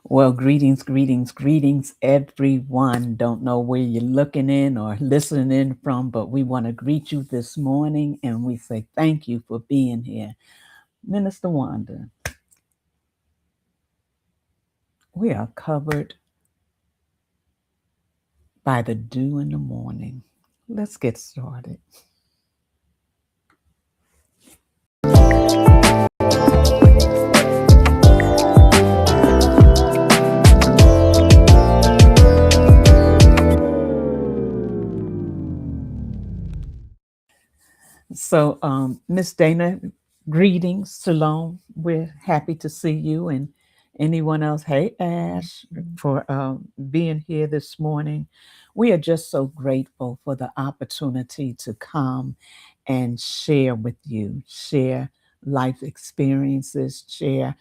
Well, greetings, greetings, greetings, everyone. Don't know where you're looking in or listening in from, but we want to greet you this morning and we say thank you for being here. Minister Wanda, we are covered by the dew in the morning. Let's get started. So, Miss Dana, greetings, shalom. We're happy to see you and anyone else. Hey, Ash, for being here this morning. We are just so grateful for the opportunity to come and share with you, share life experiences, share.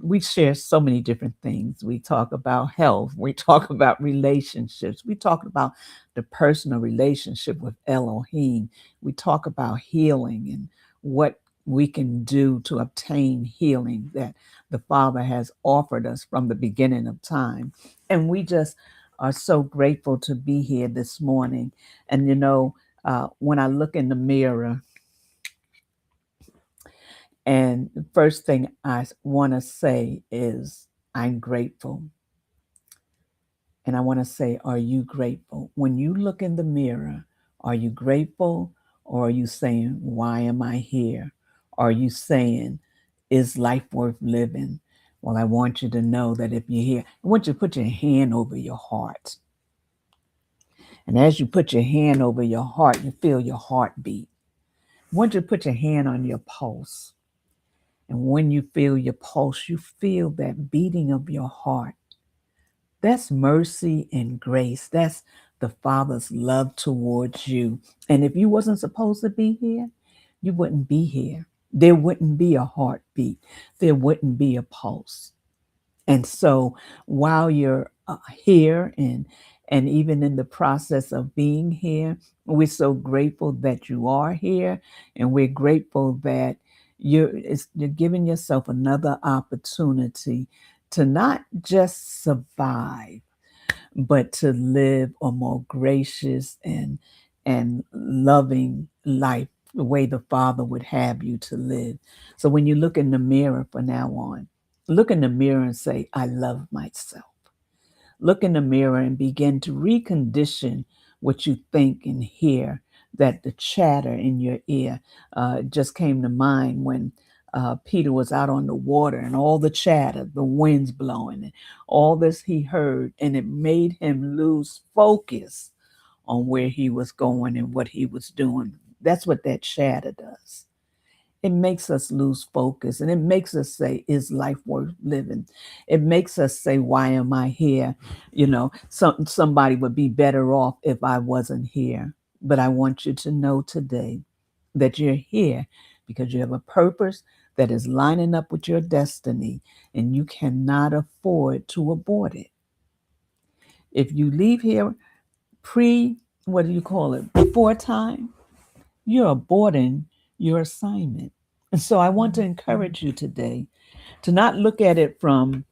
We share so many different things. We talk about health, we talk about relationships, we talk about the personal relationship with Elohim, we talk about healing and what we can do to obtain healing that the Father has offered us from the beginning of time. And we just are so grateful to be here this morning. And when I look in the mirror, and the first thing I want to say is, I'm grateful. And I want to say, are you grateful? When you look in the mirror, are you grateful or are you saying, why am I here? Are you saying, is life worth living? Well, I want you to know that if you're here, I want you to put your hand over your heart. And as you put your hand over your heart, you feel your heartbeat. I want you to put your hand on your pulse. And when you feel your pulse, you feel that beating of your heart. That's mercy and grace. That's the Father's love towards you. And if you wasn't supposed to be here, you wouldn't be here. There wouldn't be a heartbeat. There wouldn't be a pulse. And so while you're here and even in the process of being here, we're so grateful that you are here, and we're grateful that you're giving yourself another opportunity to not just survive, but to live a more gracious and loving life the way the Father would have you to live. So when you look in the mirror from now on, look in the mirror and say, I love myself. Look in the mirror and begin to recondition what you think and hear. That the chatter in your ear just came to mind when Peter was out on the water and all the chatter, the winds blowing, and all this he heard, and it made him lose focus on where he was going and what he was doing. That's what that chatter does. It makes us lose focus, and it makes us say, is life worth living? It makes us say, why am I here? Somebody would be better off if I wasn't here. But I want you to know today that you're here because you have a purpose that is lining up with your destiny, and you cannot afford to abort it. If you leave here what do you call it, before time, you're aborting your assignment. And so I want to encourage you today to not look at it from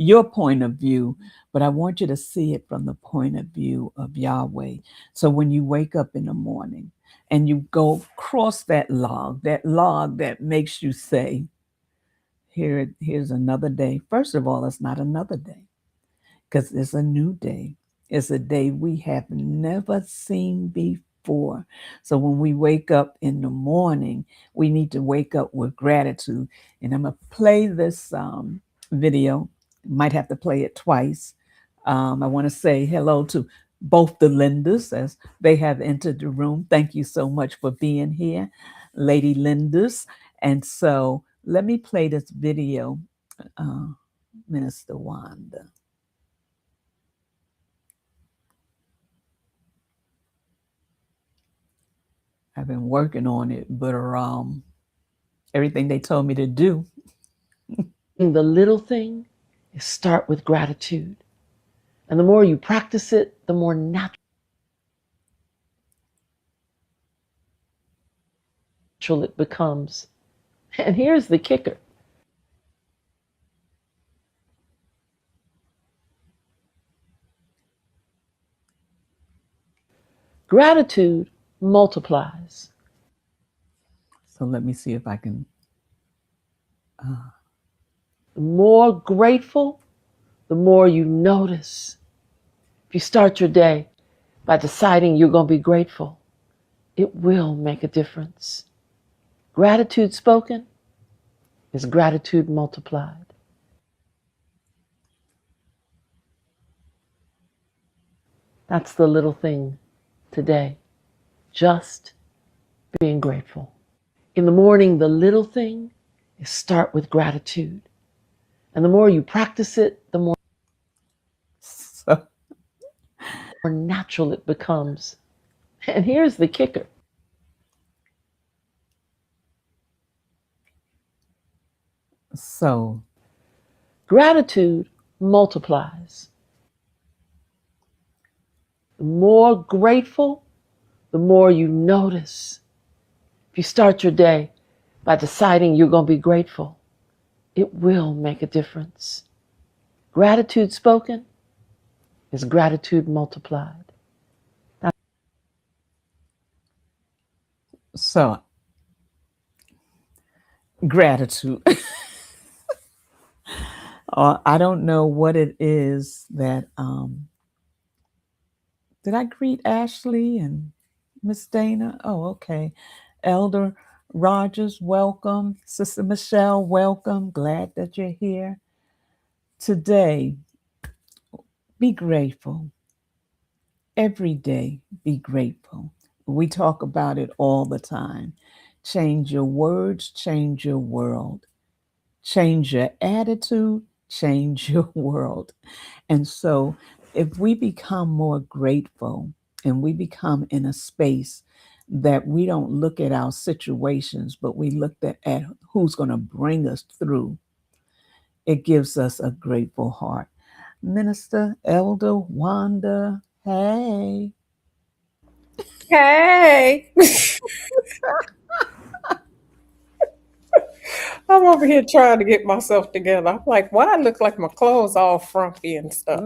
your point of view, but I want you to see it from the point of view of Yahweh. So when you wake up in the morning and you go cross that log that makes you say, here's another day. First of all, it's not another day because it's a new day. It's a day we have never seen before. So when we wake up in the morning, we need to wake up with gratitude. And I'm going to play this video. Might have to play it twice. I want to say hello to both the Lindas as they have entered the room. Thank you so much for being here, Lady Lindas. And so let me play this video, uh, Minister Wanda. I've been working on it, but everything they told me to do. The little thing is start with gratitude. And the more you practice it, the more natural it becomes. And here's the kicker. Gratitude multiplies. So let me see if I can. The more grateful, the more you notice. If you start your day by deciding you're going to be grateful, it will make a difference. Gratitude spoken is gratitude multiplied. That's the little thing today. Just being grateful. In the morning, the little thing is start with gratitude. And the more you practice it, the more So, natural it becomes. And here's the kicker. so Gratitude multiplies. The more grateful, the more you notice. If you start your day by deciding you're going to be grateful, it will make a difference. Gratitude spoken is gratitude multiplied. so gratitude. I don't know what it is that. Did I greet Ashley and Miss Dana? Oh, okay. Elder Rogers, welcome. Sister Michelle, welcome. Glad that you're here today. Be grateful. Every day, be grateful. We talk about it all the time. Change your words, change your world. Change your attitude, change your world. And so, if we become more grateful and we become in a space that we don't look at our situations, but we look at who's going to bring us through, it gives us a grateful heart. Minister Elder Wanda, hey. Hey, I'm over here trying to get myself together. I'm like, why I look like my clothes all frumpy and stuff?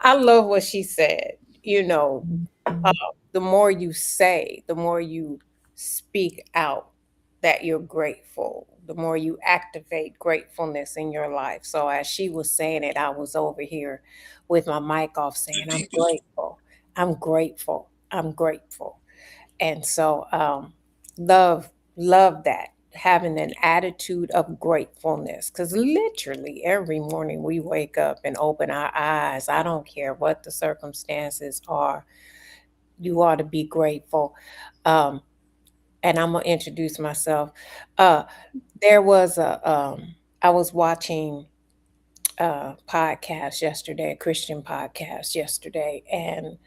I love what she said. Uh, the more you say, the more you speak out that you're grateful, the more you activate gratefulness in your life. So as she was saying it, I was over here with my mic off saying, I'm grateful. I'm grateful. I'm grateful. And so love that, having an attitude of gratefulness, because literally every morning we wake up and open our eyes. I don't care what the circumstances are, you ought to be grateful. um, and I'm gonna introduce myself. There was I was watching a podcast yesterday, a Christian podcast yesterday, and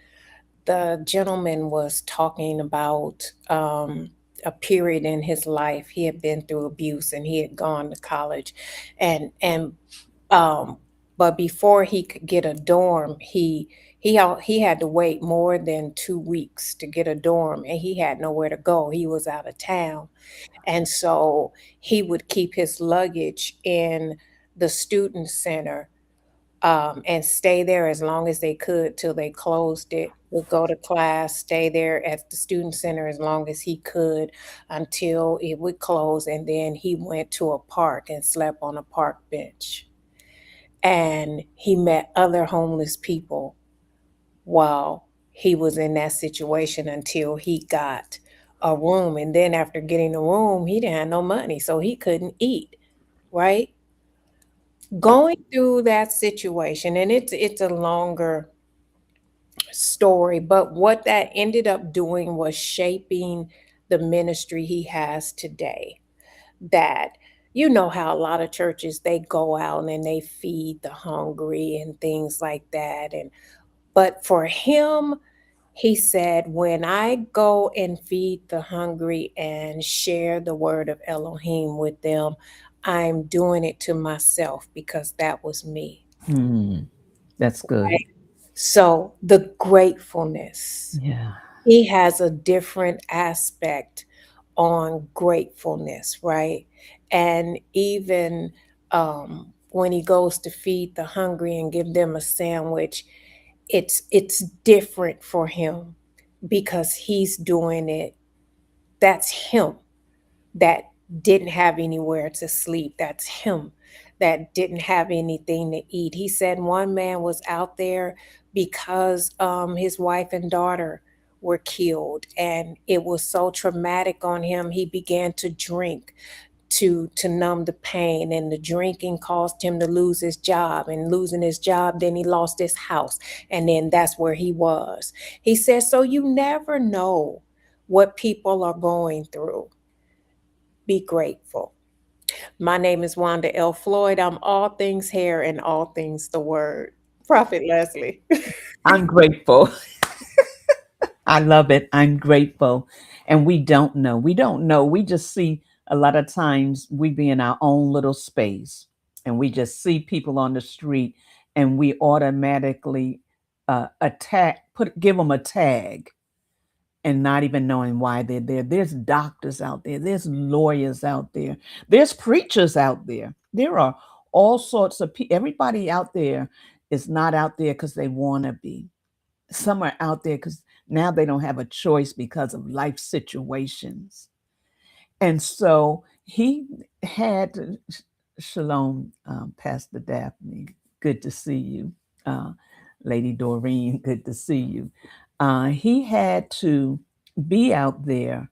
the gentleman was talking about a period in his life. He had been through abuse and he had gone to college, and um, but before he could get a dorm, he had to wait more than 2 weeks to get a dorm, and he had nowhere to go. He was out of town, and so he would keep his luggage in the student center, and stay there as long as they could till they closed it. Would go to class, stay there at the student center as long as he could until it would close, and then he went to a park and slept on a park bench. And he met other homeless people while he was in that situation until he got a room. And then after getting a room, he didn't have no money, so he couldn't eat, right? Going through that situation, and it's a longer story, but what that ended up doing was shaping the ministry he has today. That, you know how a lot of churches, they go out and they feed the hungry and things like that. And but for him, he said, when I go and feed the hungry and share the word of Elohim with them, I'm doing it to myself because that was me. Hmm, that's good. Right? So the gratefulness, Yeah. he has a different aspect on gratefulness, right? And even when he goes to feed the hungry and give them a sandwich, it's different for him because he's doing it. That's him that didn't have anywhere to sleep. That's him that didn't have anything to eat. He said one man was out there because his wife and daughter were killed, and it was so traumatic on him. He began to drink to numb the pain, and the drinking caused him to lose his job, and losing his job, then he lost his house, and then that's where he was. He says, so you never know what people are going through. Be grateful. My name is Wanda L. Floyd. I'm all things hair and all things the word. Prophet Leslie. I'm grateful. I love it. I'm grateful. And we don't know. We don't know. We just see a lot of times we be in our own little space and we just see people on the street and we automatically give them a tag and not even knowing why they're there. There's doctors out there. There's lawyers out there. There's preachers out there. There are all sorts of people. Everybody out there is not out there because they want to be. Some are out there because now they don't have a choice because of life situations. And so he had Shalom, Pastor Daphne. Good to see you. Lady Doreen, good to see you. He had to be out there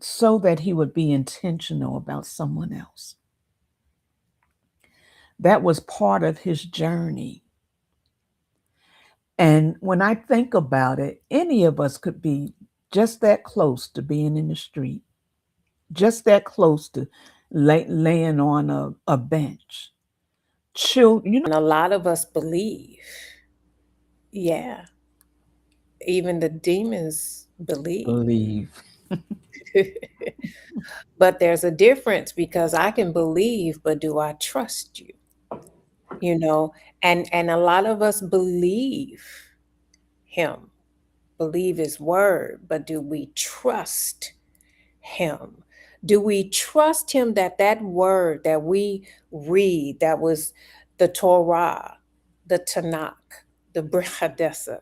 so that he would be intentional about someone else. That was part of his journey. And when I think about it, any of us could be just that close to being in the street, just that close to laying on a bench. Children, And a lot of us believe. Yeah. Even the demons believe. believe. But there's a difference because I can believe, but do I trust you? You know, and a lot of us believe him, believe his word, but do we trust him? Do we trust him that that word that we read, that was the Torah, the Tanakh, the Brit Hadessa,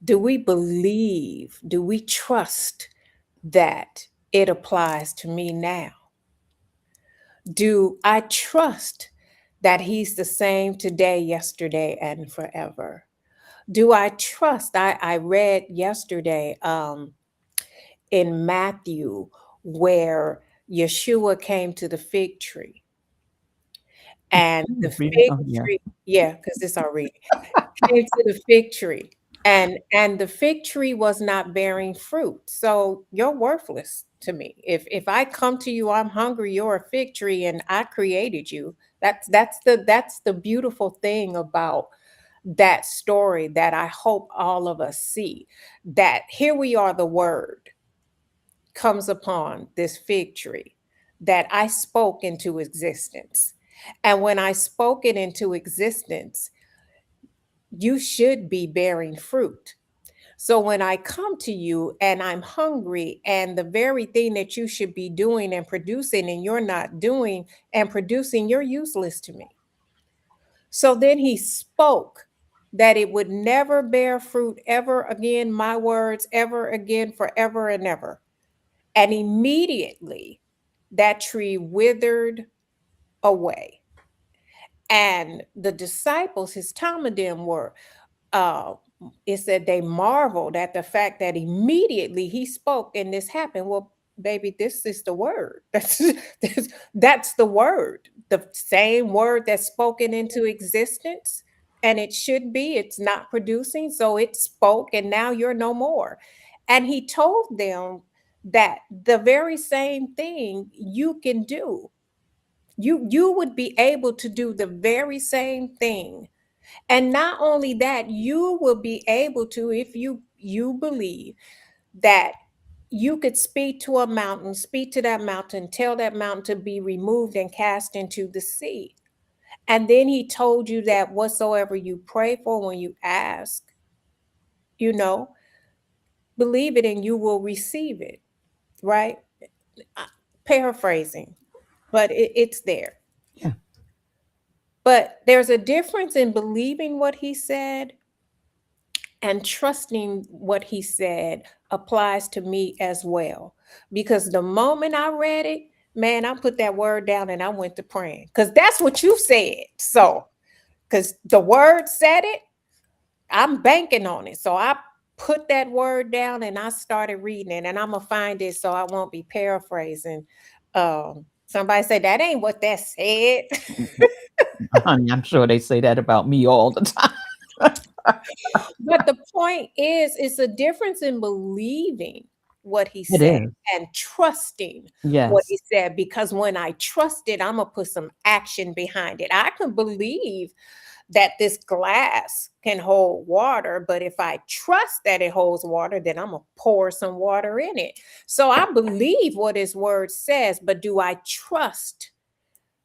do we believe, do we trust that it applies to me now? Do I trust that he's the same today, yesterday, and forever? Do I trust? I read yesterday in Matthew where Yeshua came to the fig tree. And the Read it. fig Oh, yeah. tree, yeah, because this I'll read. Came to the fig tree. And the fig tree was not bearing fruit. So you're worthless to me. If I come to you, I'm hungry, you're a fig tree, and I created you. That's the beautiful thing about that story that I hope all of us see. That here we are, the word comes upon this fig tree that I spoke into existence. And when I spoke it into existence, you should be bearing fruit. So when I come to you and I'm hungry, and the very thing that you should be doing and producing, and you're not doing and producing, you're useless to me. So then he spoke that it would never bear fruit ever again, my words, ever again, forever and ever. And immediately that tree withered away. And the disciples, his Talmudim, were uh, it said they marveled at the fact that immediately he spoke and this happened. Well, baby, this is the word. That's the word. The same word that's spoken into existence. And it should be, it's not producing. So it spoke, and now you're no more. And he told them that the very same thing you can do. You would be able to do the very same thing, and not only that, you will be able to, if you believe that you could speak to a mountain, speak to that mountain, tell that mountain to be removed and cast into the sea. And then he told you that whatsoever you pray for when you ask, you know, believe it and you will receive it, right? Paraphrasing, but it's there. Yeah. But there's a difference in believing what he said and trusting what he said applies to me as well. Because the moment I read it, man, I put that word down and I went to praying because that's what you said. So, because the word said it, I'm banking on it. So I put that word down and I started reading it, and I'm gonna find it so I won't be paraphrasing. Somebody said that ain't what that said. Honey, I'm sure they say that about me all the time. But the point is, it's a difference in believing what he It said is. and trusting what he Yes. said. Because when I trust it, I'm gonna put some action behind it. I can believe that this glass can hold water, but if I trust that it holds water, then I'm gonna pour some water in it. So I believe what his word says, but do I trust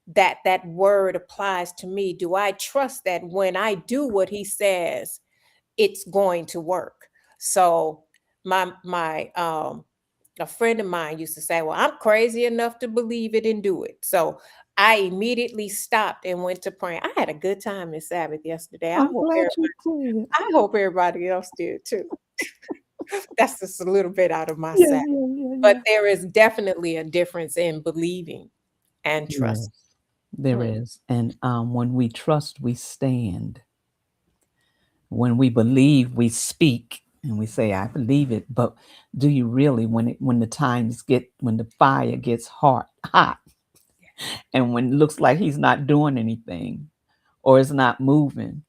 that that word applies to me? Do I trust that when I do what he says, it's going to work? So my a friend of mine used to say, well, I'm crazy enough to believe it and do it. So I immediately stopped and went to praying. I had a good time this Sabbath yesterday. I'm glad you did. I hope everybody else did too. That's just a little bit out of my Yeah, Sabbath. yeah, yeah, But yeah. there is definitely a difference in believing and Yes, trust. there Hmm. is. And when we trust, we stand. When we believe, we speak and we say, I believe it. But do you really, when the times get, when the fire gets hot, and when it looks like he's not doing anything or is not moving,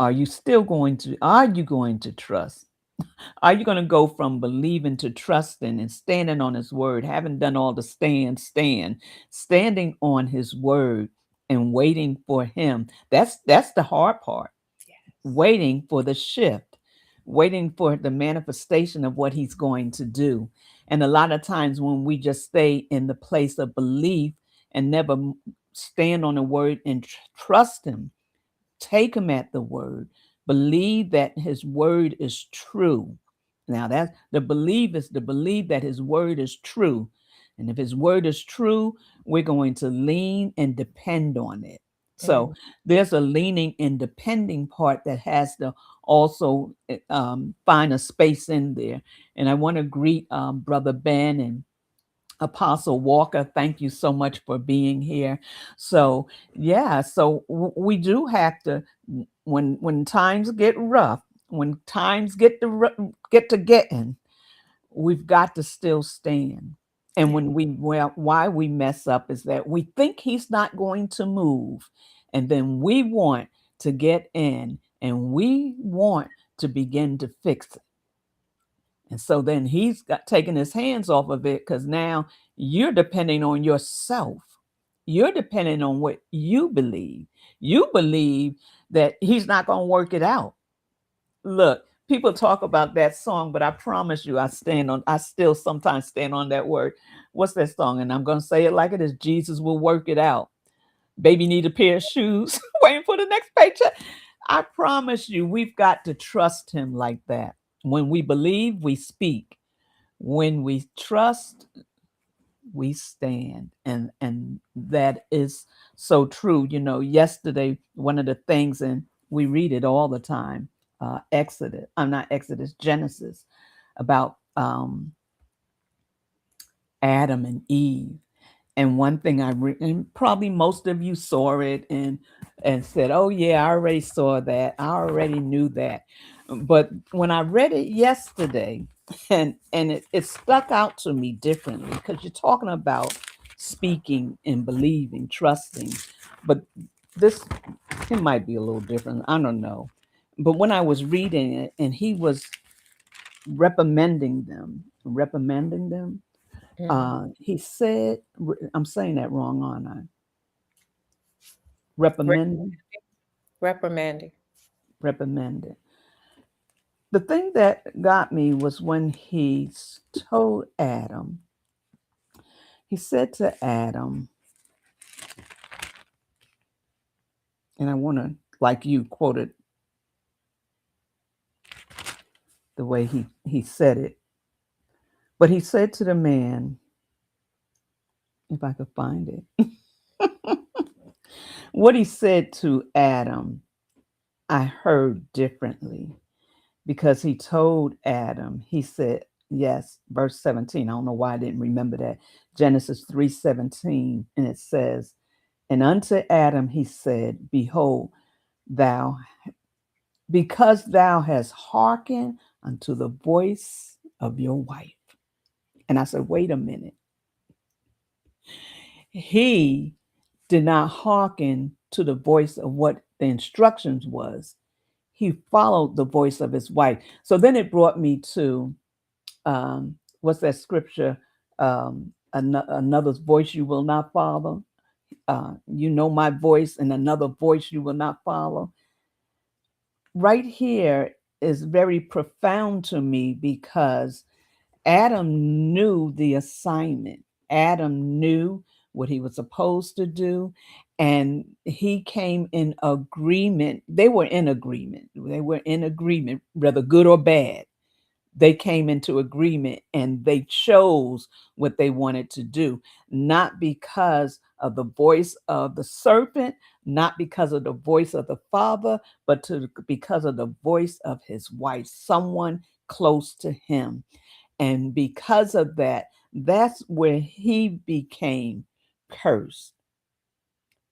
are you going to trust? Are you going to go from believing to trusting and standing on his word, having done all the standing on his word and waiting for him? That's the hard part. Waiting for the shift, waiting for the manifestation of what he's going to do. And a lot of times when we just stay in the place of belief and never stand on the word and trust him, take him at the word, believe that his word is true. Now that's the belief, is the belief that his word is true. And if his word is true, we're going to lean and depend on it. So Mhm. there's a leaning and depending part that has to also find a space in there. And I want to greet Brother Ben and Apostle Walker. Thank you so much for being here. So yeah, so we do have to, when times get rough, when times get to getting, we've got to still stand. And Yeah. why we mess up is that we think he's not going to move, and then we want to get in and we want to begin to fix it. And so then he's got taken his hands off of it because now you're depending on yourself. You're depending on what you believe. You believe that he's not going to work it out. Look, people talk about that song, but I promise you, I still sometimes stand on that word. What's that song? And I'm going to say it like it is: Jesus will work it out. Baby need a pair of shoes, waiting for the next paycheck. I promise you, we've got to trust him like that. When we believe, we speak. When we trust, we stand. And that is so true. You know, yesterday, one of the things, and we read it all the time, Exodus, I'm not Exodus, Genesis, about Adam and Eve. And one thing and probably most of you saw it and said, "Oh yeah, I already saw that. I already knew that." But when I read it yesterday, and it stuck out to me differently because you're talking about speaking and believing, trusting, but this, it might be a little different. I don't know. But when I was reading it, and he was reprimanding them, Mhm. he said, I'm saying that wrong, aren't I? Re- Reprimanding, reprimanding. reprimanding. The thing that got me was when told Adam, he said to Adam, and I want to, like you quoted the way he said it, but he said to the man, if I could find it, What he said to Adam, I heard differently because he told Adam, he said, yes, verse 17. I don't know why I didn't remember that. Genesis 3:17, and it says, and unto Adam he said, behold, thou, because thou hast hearkened unto the voice of your wife. And I said, wait a minute. He did not hearken to the voice of what the instructions was. He followed the voice of his wife. So then it brought me to what's that scripture? Another's voice you will not follow. You know my voice, and another voice you will not follow. Right here is very profound to me because Adam knew the assignment. Adam knew what he was supposed to do, and he came in agreement. They were in agreement. They were in agreement, whether good or bad. They came into agreement and they chose what they wanted to do, not because of the voice of the serpent, not because of the voice of the father, but because of the voice of his wife, someone close to him. And because of that, that's where he became cursed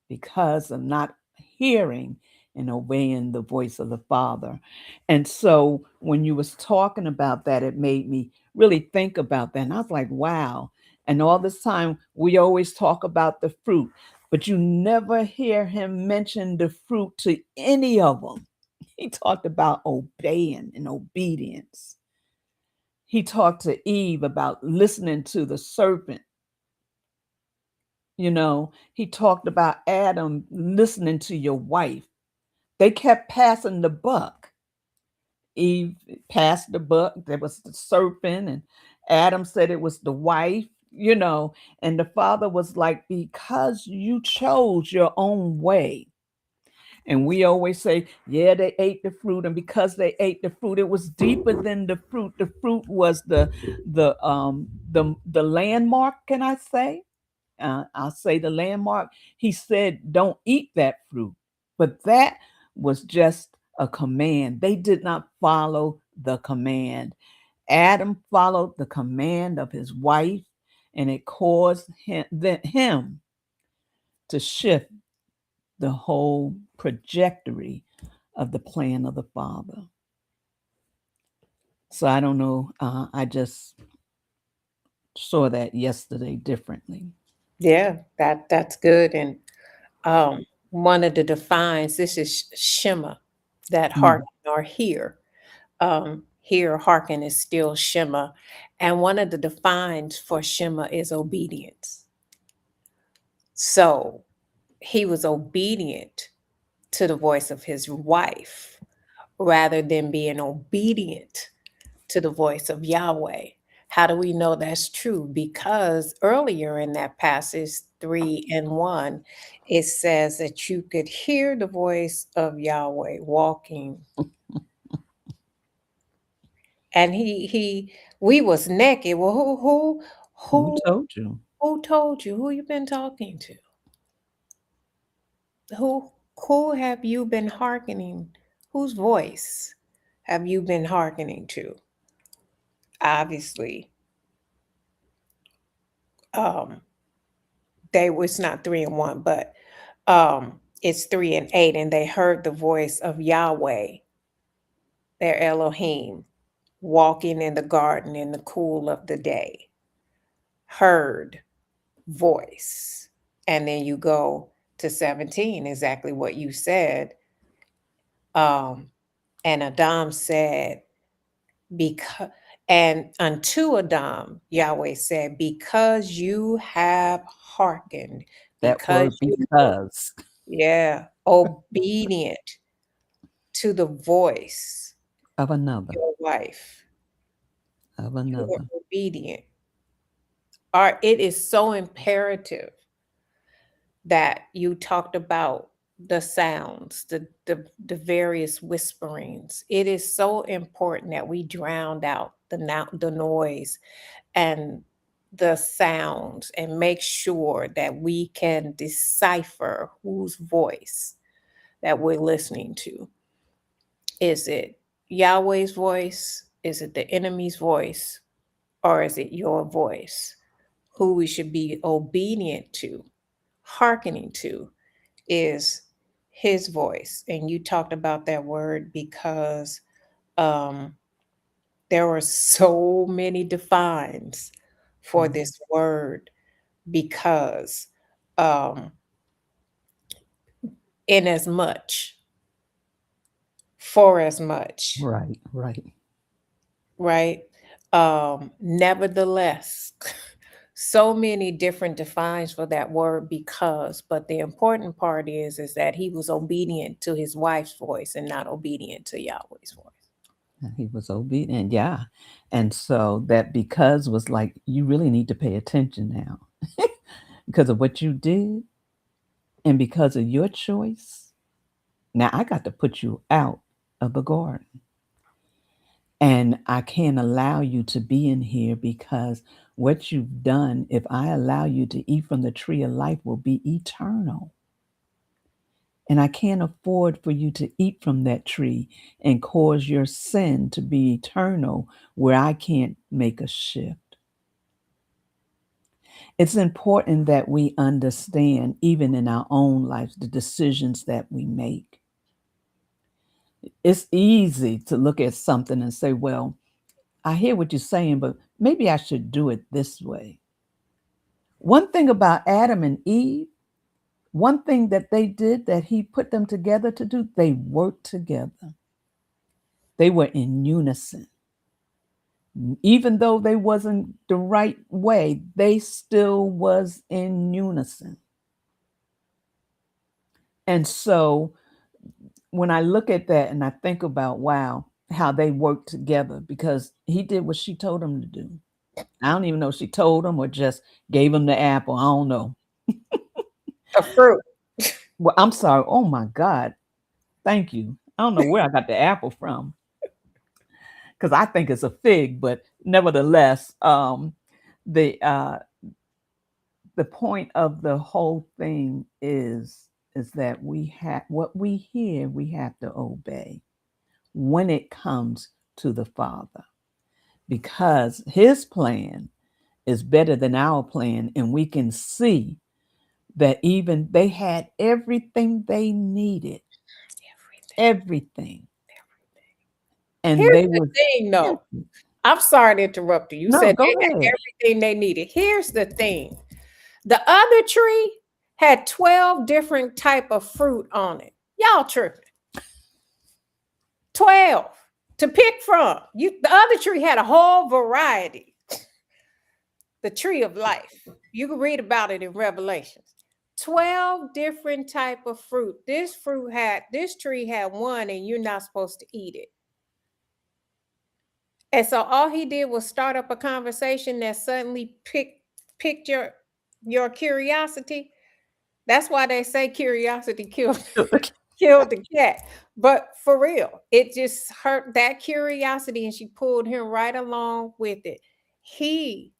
because of not hearing and obeying the voice of the Father. And so when you was talking about that, it made me really think about that. And I was like, wow. And all this time, we always talk about the fruit, but you never hear him mention the fruit to any of them. He talked about obeying and obedience. He talked to Eve about listening to the serpent. He talked about Adam listening to your wife. They kept passing the buck. Eve passed the buck. There was the serpent, and Adam said it was the wife. And the father was like, because you chose your own way. And we always say, yeah, they ate the fruit, and because they ate the fruit, it was deeper than the fruit. The fruit was the landmark. Can I say? I'll say the landmark. He said, don't eat that fruit, but that was just a command. They did not follow the command. Adam followed the command of his wife, and it caused him to shift the whole trajectory of the plan of the Father. So I don't know. I just saw that yesterday differently. Yeah, that's good. And one of the defines, this is Shema, that Mm. hearken or hear. Here, hearken is still Shema. And one of the defines for Shema is obedience. So he was obedient to the voice of his wife rather than being obedient to the voice of Yahweh. How do we know that's true? Because earlier in that passage, 3:1, it says that you could hear the voice of Yahweh walking. And we was naked. Well, Who who told you? who told you? Who you been talking to? Who have you been hearkening? Whose voice have you been hearkening to? Obviously, um, they was not 3:1, but it's 3:8, and they heard the voice of Yahweh, their Elohim, walking in the garden in the cool of the day. Heard voice. And then you go to 17, exactly what you said. And Adam said, because and unto Adam, Yahweh said, because you have hearkened, That because word you were, because obedient to the voice of of another, your wife. of You were another. obedient. It is so imperative that you talked about the sounds, the various whisperings. It is so important that we drowned out the noise and the sounds and make sure that we can decipher whose voice that we're listening to. Is it Yahweh's voice? Is it the enemy's voice? Or is it your voice? Who we should be obedient to, hearkening to, is his voice. And you talked about that word because um, there were so many defines for this word because um, in as much, for as much, Right, right. right? Nevertheless, so many different defines for that word because, but the important part is that he was obedient to his wife's voice and not obedient to Yahweh's voice. He was obedient, yeah. And so that because was like, you really need to pay attention now because of what you did and because of your choice. Now I got to put you out of the garden. And I can't allow you to be in here because what you've done, if I allow you to eat from the tree of life, will be eternal. And I can't afford for you to eat from that tree and cause your sin to be eternal where I can't make a shift. It's important that we understand, even in our own lives, the decisions that we make. It's easy to look at something and say, well, I hear what you're saying, but maybe I should do it this way. One thing about Adam and Eve, one thing that they did that he put them together to do, they worked together. They were in unison. Even though they wasn't the right way, they still was in unison. And so when I look at that and I think about, wow, how they worked together because he did what she told him to do. I don't even know if she told him or just gave him the apple. I don't know. A fruit. Well, I'm sorry. Oh my God. Thank you. I don't know where I got the apple from because I think it's a fig, but nevertheless, the uh, the point of the whole thing is that we have what we hear, we have to obey when it comes to the Father, because His plan is better than our plan, and we can see that even they had everything they needed, everything. And Here's they the were thing, though. I'm sorry to interrupt you. You no, said go they had ahead. everything they needed. Here's the thing. The other tree had 12 different type of fruit on it. Y'all tripping. 12 to pick from. The other tree had a whole variety. The tree of life. You can read about it in Revelations. 12 different type of fruit. This tree had one and you're not supposed to eat it. And so all he did was start up a conversation that suddenly picked your curiosity. That's why they say curiosity killed the cat. But for real, it just hurt that curiosity and she pulled him right along with it. He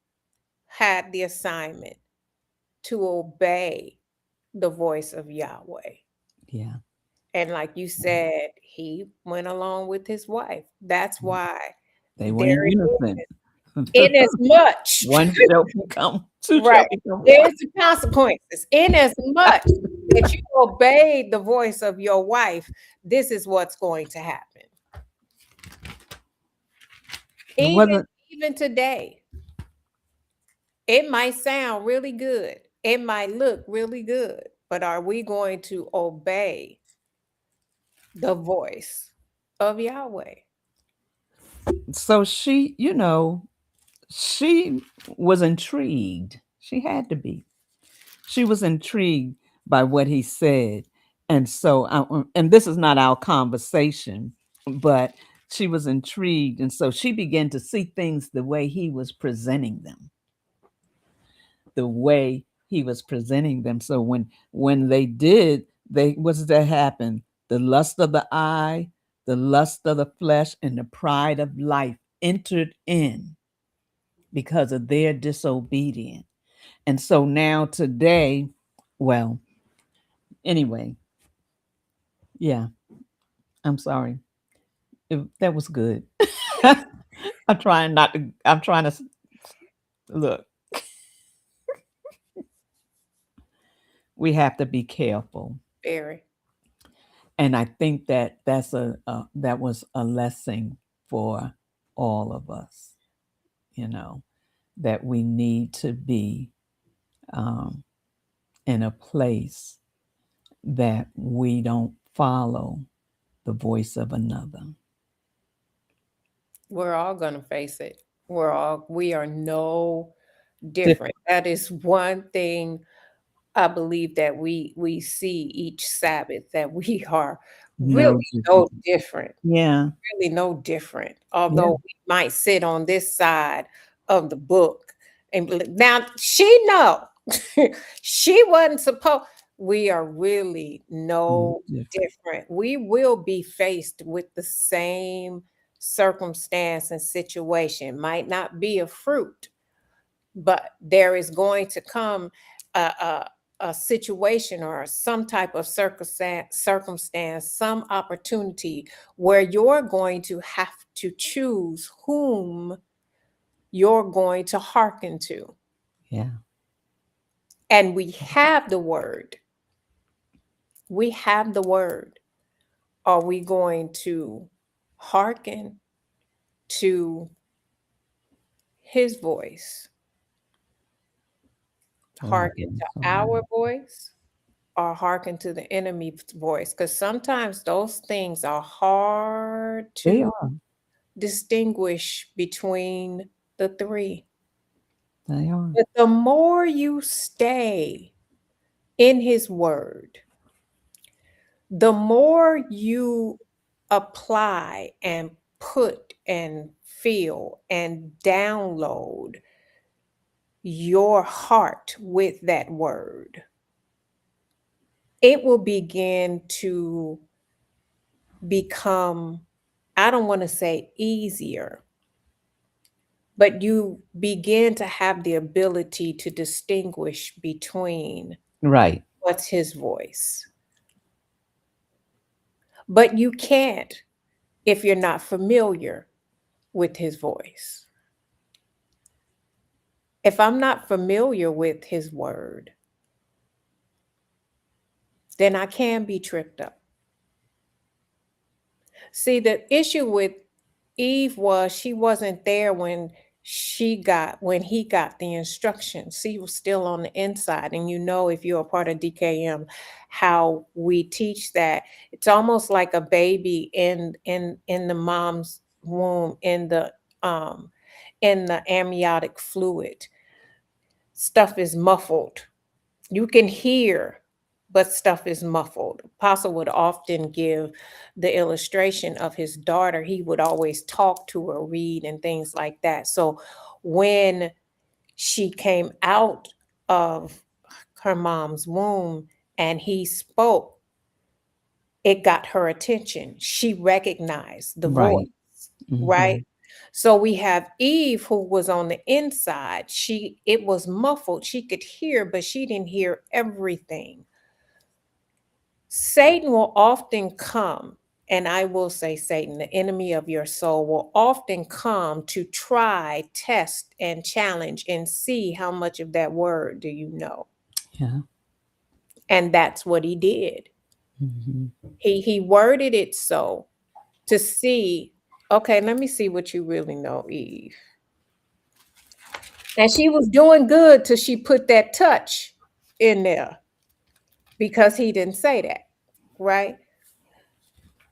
had the assignment to obey the voice of Yahweh. Yeah. And like you said, he went along with his wife. That's why They were in there it unison. is. In as much, One shall become, two shall right, become one. there's the consequences. In as much that you obey the voice of your wife, this is what's going to happen. It wasn't Even today, it might sound really good. It might look really good, but are we going to obey the voice of Yahweh? so she, she was intrigued. She had to be. She was intrigued by what he said. And so, and this is not our conversation, but she was intrigued. And so she began to see things the way he was presenting them, the way he was presenting them. So when they did, what did that happen? The lust of the eye, the lust of the flesh, and the pride of life entered in. because of their disobedience. And so now today, well, anyway, yeah, I'm sorry. That was good. I'm trying not to, I'm trying to look, we have to be careful. Very. And I think that that was a lesson for all of us, you know, that we need to be um, in a place that we don't follow the voice of another. We're all going to face it. We are no different. That is one thing I believe that we see each Sabbath, that we are really no different. Yeah. Really no different. Yeah. Although we might sit on this side of the book and now she know she wasn't supposed. We are really no different. We will be faced with the same circumstance and situation. Might not be a fruit, but there is going to come a situation or some type of circumstance, some opportunity where you're going to have to choose whom you're going to hearken to. Yeah. And we have the word. We have the word. Are we going to hearken to his voice? Hearken to our voice? Or hearken to the enemy's voice? Because sometimes those things are hard to distinguish between the three. They are. But the more you stay in his word, the more you apply and put and feel and download your heart with that word, it will begin to become, I don't want to say easier, but you begin to have the ability to distinguish between what's his voice. But you can't if you're not familiar with his voice. If I'm not familiar with his word, then I can be tripped up. See, the issue with Eve was she wasn't there when he got the instructions. She was still on the inside. And you know, if you're a part of DKM, how we teach that it's almost like a baby in the mom's womb, in the amniotic fluid. Stuff is muffled. You can hear, but stuff is muffled. Apostle would often give the illustration of his daughter. He would always talk to her, read, and things like that. So when she came out of her mom's womb and he spoke, it got her attention. She recognized the voice, right? So we have Eve, who was on the inside. It was muffled. She could hear, but she didn't hear everything. Satan will often come, and I will say Satan, the enemy of your soul, will often come to try, test, and challenge and see how much of that word do you know. Yeah. And that's what he did. He worded it so to see, okay, let me see what you really know, Eve. And she was doing good till she put that touch in there because he didn't say that, right?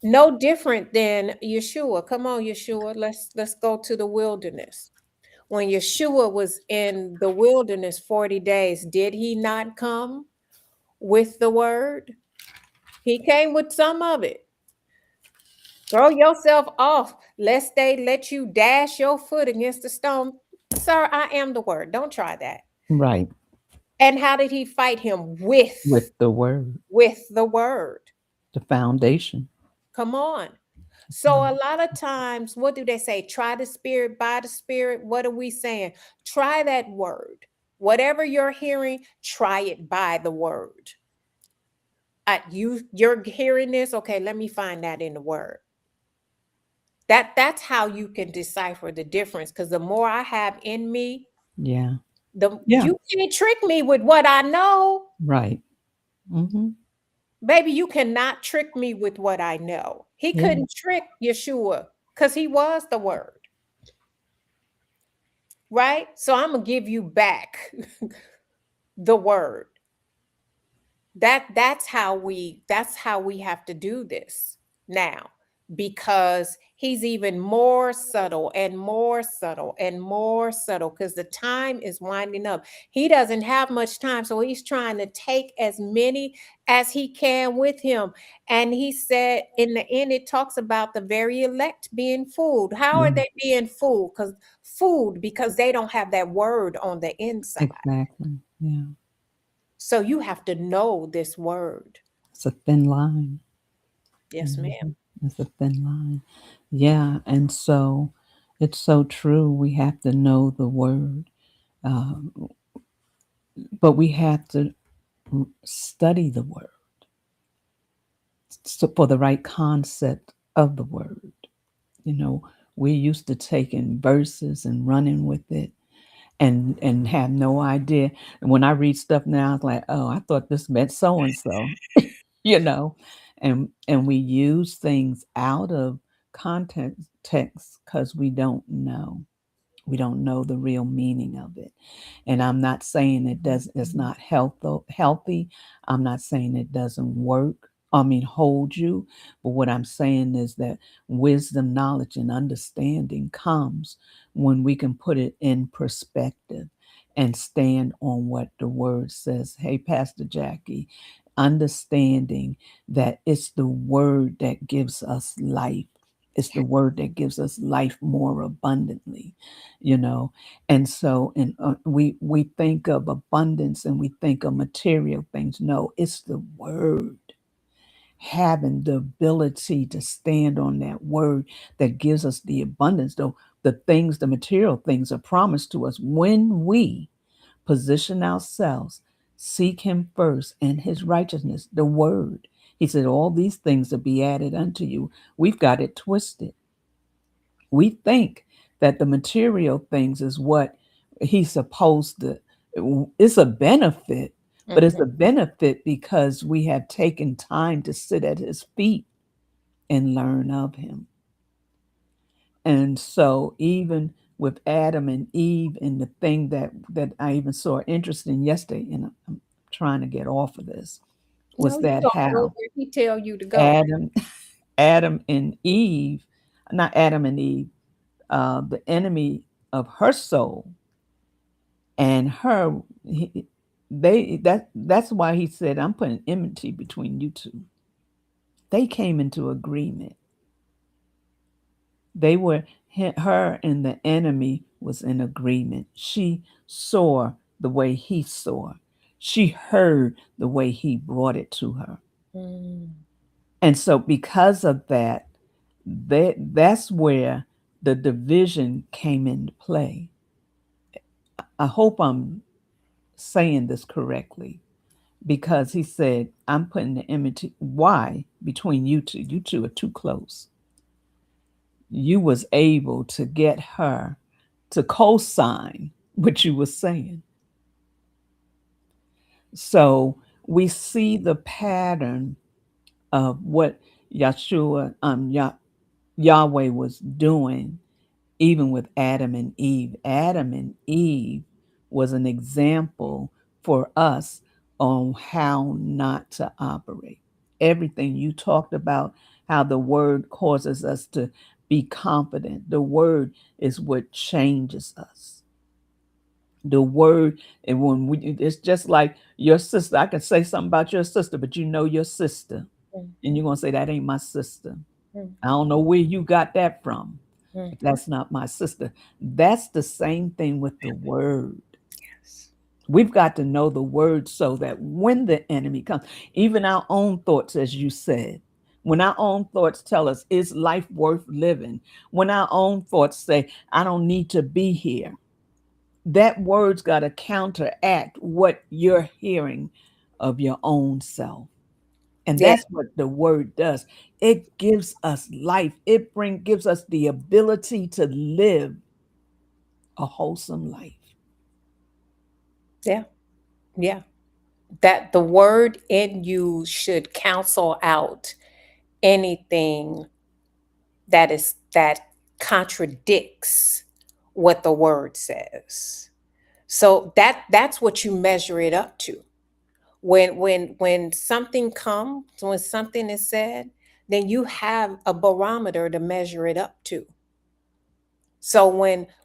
No different than Yeshua. Come on, Yeshua, let's go to the wilderness. When Yeshua was in the wilderness 40 days, did he not come with the word? He came with some of it. Throw yourself off, lest they let you dash your foot against the stone. Sir, I am the word. Don't try that. Right. And how did he fight him? With the word. With the word. The foundation. Come on. So a lot of times, what do they say? Try the spirit by the spirit. What are we saying? Try that word. Whatever you're hearing, try it by the word. You're hearing this. Okay, let me find that in the word. That's how you can decipher the difference. Because the more I have in me, Yeah. the Yeah. you can't trick me with what I know. Right. Mm-hmm. Baby, you cannot trick me with what I know. He Yeah. couldn't trick Yeshua because he was the word, right? So I'm gonna give you back the word. That's how we have to do this now, because he's even more subtle and more subtle and more subtle, because the time is winding up. He doesn't have much time, so he's trying to take as many as he can with him. And he said in the end, it talks about the very elect being fooled. How are Yeah. they being fooled? Because they don't have that word on the inside. Exactly. Yeah. So you have to know this word. It's a thin line. Yes, ma'am. Mhm. It's a thin line. Yeah. And so it's so true. We have to know the word, but we have to study the word so for the right concept of the word. You know, we're used to taking verses and running with it and have no idea. And when I read stuff now, it's like, oh, I thought this meant so and so, you know, and we use things out of context text because we don't know. We don't know the real meaning of it. And I'm not saying it's not healthy. I'm not saying it doesn't work. I mean, hold you. But what I'm saying is that wisdom, knowledge, and understanding comes when we can put it in perspective and stand on what the word says. Hey, Pastor Jackie, understanding that it's the word that gives us life. It's the word that gives us life more abundantly, you know. And so, and we think of abundance and we think of material things. No, it's the word. Having the ability to stand on that word that gives us the abundance. Though the things, the material things, are promised to us when we position ourselves, seek Him first and His righteousness. The word. He said, "All these things will be added unto you." We've got it twisted. We think that the material things is what he's supposed to, it's a benefit, but it's Mhm. a benefit because we have taken time to sit at his feet and learn of him. And so even with Adam and Eve, and the thing that I even saw interesting yesterday, and I'm trying to get off of this, No, was you that don't go how where he tell you to go. Adam Adam and Eve, not Adam and Eve, the enemy of her soul and her, that's why he said, I'm putting enmity between you two. They came into agreement. They were, her and the enemy was in agreement. She saw the way he saw. She heard the way he brought it to her. Mm. And so because of that, that's where the division came into play. I hope I'm saying this correctly, because he said, I'm putting the enmity. Why? Between you two. You two are too close. You was able to get her to co-sign what you were saying. So we see the pattern of what Yahshua, Yahweh was doing, even with Adam and Eve. Adam and Eve was an example for us on how not to operate. Everything you talked about, how the word causes us to be confident. The word is what changes us. The word, and when it's just like your sister. I can say something about your sister, but you know your sister, and you're Mhm. gonna say that ain't my sister. I Mhm. don't know where you got that from, but Mhm. that's not my sister. That's the same thing with the word. Yes. We've got to know the word so that when the enemy comes, even our own thoughts, as you said, When our own thoughts tell us, is life worth living? When our own thoughts say, I don't need to be here, that word's got to counteract what you're hearing of your own self. And Yeah, that's what the word does. It gives us life. It gives us the ability to live a wholesome life. yeah, yeah. That the word in you should cancel out anything that contradicts what the word says. So that's what you measure it up to. When something comes, when something is said, then you have a barometer to measure it up to. So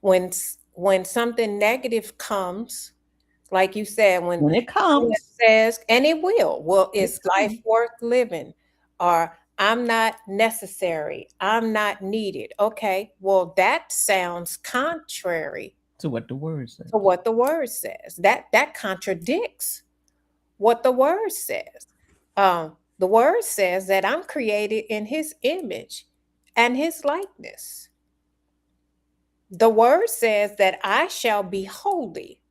when something negative comes, like you said, when When it it comes, says, and it will, well, it is life comes worth living? Or I'm not necessary, I'm not needed. Okay, well, that sounds contrary to what the word says. to what the word says. That contradicts what the word says. The word says that I'm created in his image and his likeness. The word says that I shall be holy,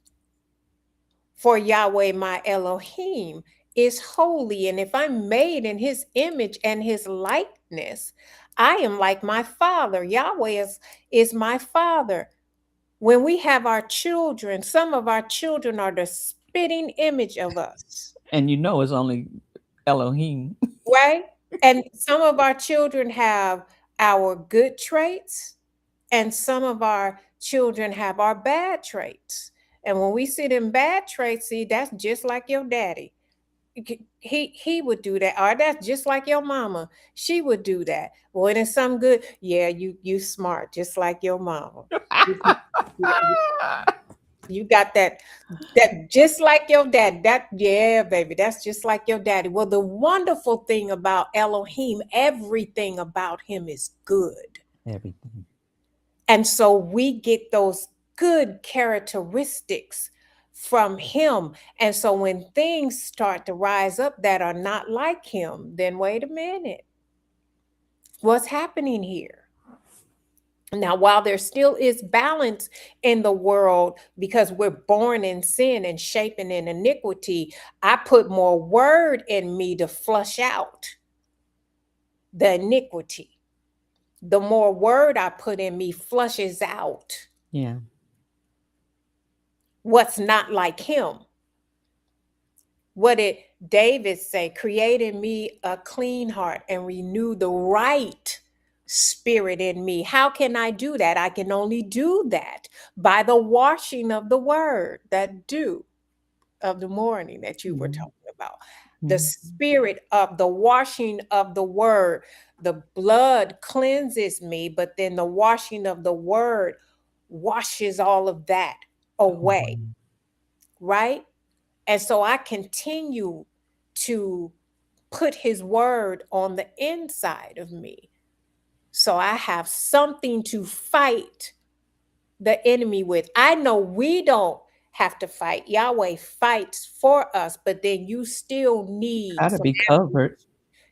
for Yahweh my Elohim is holy. And if I'm made in his image and his likeness, I am like my father. Yahweh is my father. When we have our children, some of our children are the spitting image of us, And you know it's only Elohim. right? And some of our children have our good traits, and some of our children have our bad traits. And when we see them bad traits, see, that's just like your daddy. He would do that, or that's just like your mama. She would do that. When it's some good, yeah, you smart, just like your mama. You you got that just like your dad. That, yeah, baby, that's just like your daddy. Well, the wonderful thing about Elohim, everything about him is good. Everything. And so we get those good characteristics from him. And so when things start to rise up that are not like him, then wait a minute. What's happening here? Now, while there still is balance in the world because we're born in sin and shaping in iniquity, I put more word in me to flush out the iniquity. The more word I put in me flushes out Yeah. what's not like him. What did David say? Create in me a clean heart and renew the right spirit in me. How can I do that? I can only do that by the washing of the word, that dew of the morning that you were Mhm. talking about. The Mhm. spirit of the washing of the word. The blood cleanses me, but then the washing of the word washes all of that away, Mhm. right? And so I continue to put his word on the inside of me. So I have something to fight the enemy with. I know we don't have to fight. Yahweh fights for us, but then you still need Gotta some be covered.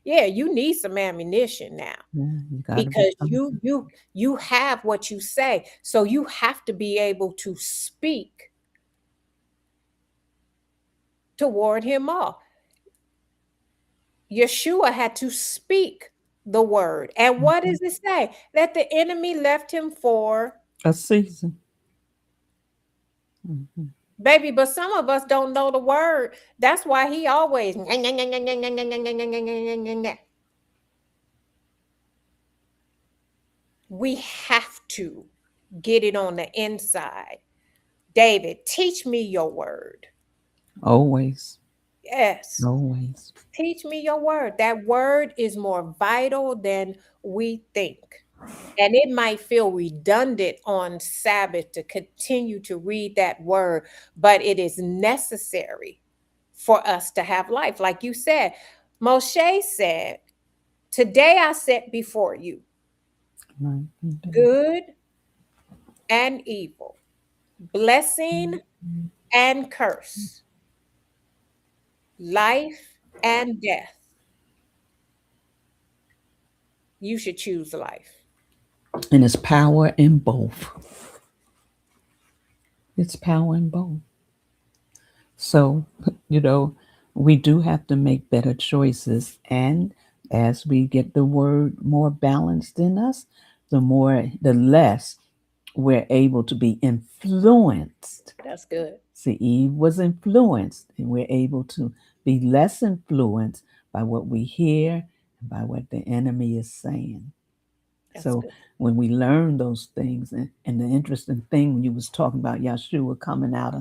yeah, you need some ammunition now Yeah, you gotta be because covered. you have what you say. So you have to be able to speak to ward him off. Yeshua had to speak the word. And what Mhm. does it say? That the enemy left him for A season. Mhm. baby, but some of us don't know the word. That's why he always we have to get it on the inside. David, teach me your word. Always. Yes. Always. Teach me your word. That word is more vital than we think. And it might feel redundant on Sabbath to continue to read that word, but it is necessary for us to have life. Like you said, Moshe said, today I set before you Night and day. good and evil, blessing Mhm. and curse, life and death. you should choose life. And it's power in both. It's power in both. So, you know, we do have to make better choices. And as we get the word more balanced in us, the less we're able to be influenced. That's good. See, Eve was influenced, and we're able to be less influenced by what we hear and by what the enemy is saying. That's So good. when we learn those things, and the interesting thing when you was talking about Yeshua coming out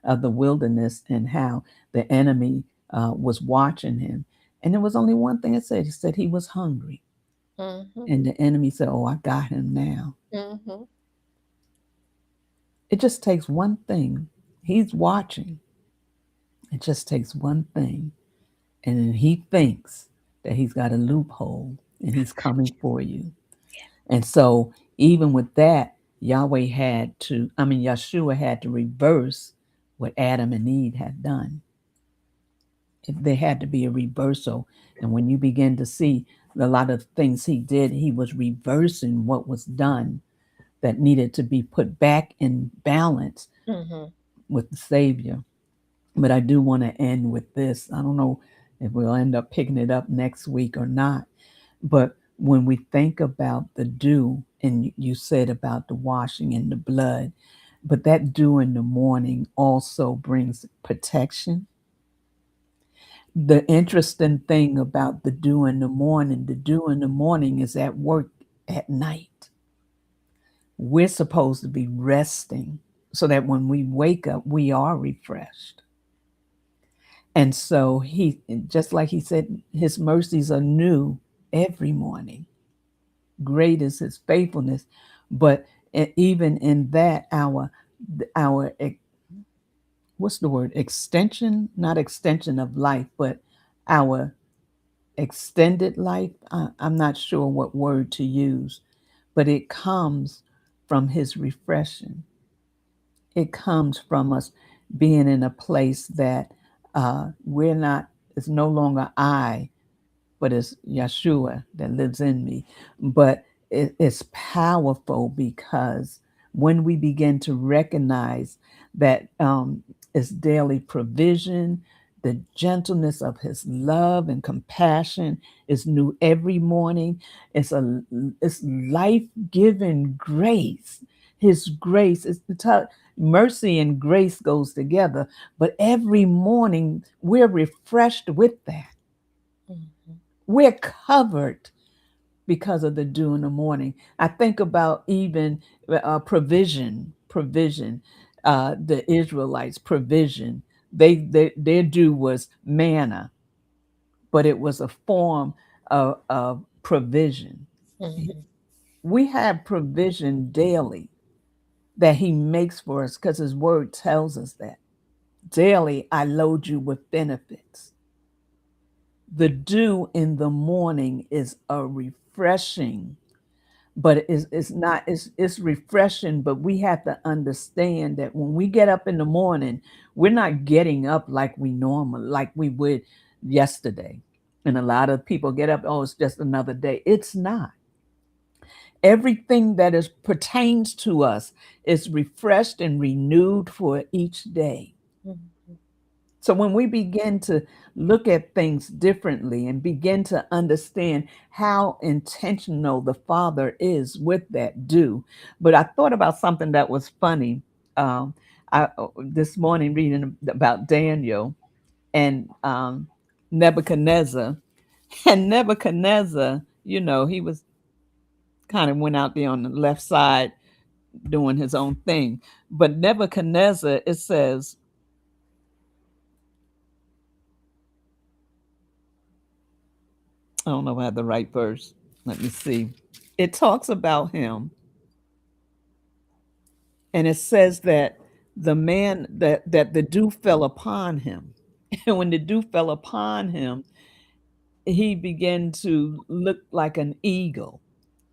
of the wilderness and how the enemy was watching him, and there was only one thing it said. He said he was hungry, Mm-hmm. and the enemy said, "Oh, I got him now." Mm-hmm. It just takes one thing. He's watching. It just takes one thing, and then he thinks that he's got a loophole, and he's coming for you. And so, even with that, Yeshua had to reverse what Adam and Eve had done. There had to be a reversal. And when you begin to see a lot of things he did, he was reversing what was done that needed to be put back in balance Mm-hmm. with the Savior. But I do want to end with this. I don't know if we'll end up picking it up next week or not. But when we think about the dew, and you said about the washing and the blood, but that dew in the morning also brings protection. The interesting thing about the dew in the morning is at work at night. We're supposed to be resting so that when we wake up, we are refreshed. And so just like he said, his mercies are new every morning. Great is his faithfulness. But even in that, our what's the word? Extension, not extension of life, but our extended life. I'm not sure what word to use, but it comes from his refreshing. It comes from us being in a place that we're not, it's no longer I, but it's Yeshua that lives in me. But it's powerful because when we begin to recognize that it's daily provision, the gentleness of his love and compassion is new every morning. It's life giving grace. His grace is mercy and grace goes together, but every morning we're refreshed with that. Mm-hmm. We're covered because of the dew in the morning. I think about even provision. The Israelites' provision. Their dew was manna, but it was a form of provision. Mm-hmm. We have provision daily that He makes for us because His Word tells us that daily I load you with benefits. The dew in the morning is a refreshing, but it's not it's refreshing, but we have to understand that when we get up in the morning, we're not getting up like we would yesterday. And a lot of people get up, oh, it's just another day. It's not. Everything that is pertains to us is refreshed and renewed for each day. Mm-hmm. So when we begin to look at things differently and begin to understand how intentional the Father is with that dew, but I thought about something that was funny. This morning reading about Daniel and Nebuchadnezzar, and Nebuchadnezzar, he was kind of went out there on the left side doing his own thing, but Nebuchadnezzar, it says, I don't know if I have the right verse. Let me see. It talks about him, and it says that the man that the dew fell upon him. And when the dew fell upon him, he began to look like an eagle.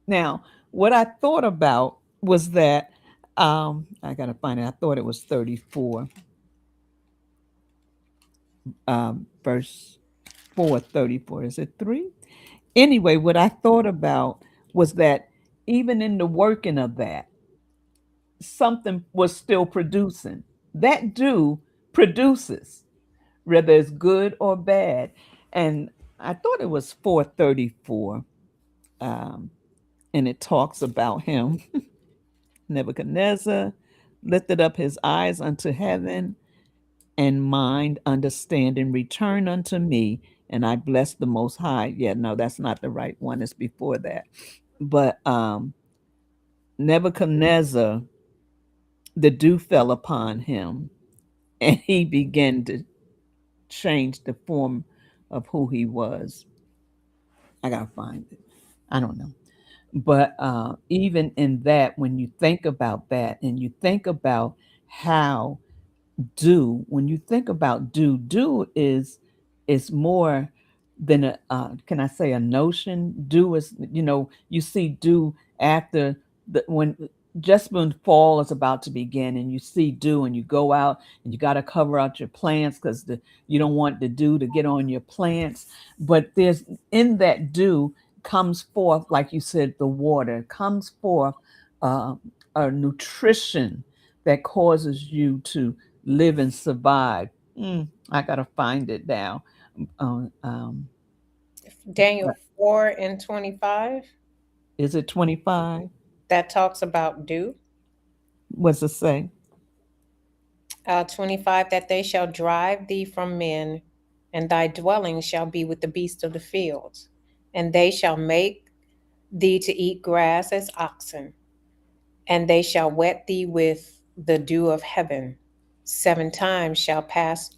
Now, what I thought about was that I gotta find it. I thought it was 34, verse 4, 34. Is it 3? anyway, what I thought about was that even in the working of that, something was still producing. That dew produces, whether it's good or bad. And I thought it was 434, um, and it talks about him. Nebuchadnezzar lifted up his eyes unto heaven, and mind understanding return unto me, and I bless the Most High. Yeah, no, that's not the right one. It's before that. But Nebuchadnezzar, the dew fell upon him, and he began to change the form of who he was. I gotta find it. I don't know. But even in that, when you think about that, and you think about how do when you think about do is more than a can I say a notion. Do is, you see do after the when just when fall is about to begin, and you see dew, and you go out and you got to cover out your plants because the you don't want the dew to get on your plants. But there's in that dew comes forth, like you said, the water comes forth, uh, a nutrition that causes you to live and survive. I gotta find it now. Um, Daniel 4 and 25, is it 25? that talks about dew. What's it say? 25, that they shall drive thee from men, and thy dwelling shall be with the beasts of the fields, and they shall make thee to eat grass as oxen, and they shall wet thee with the dew of heaven. 7 times shall pass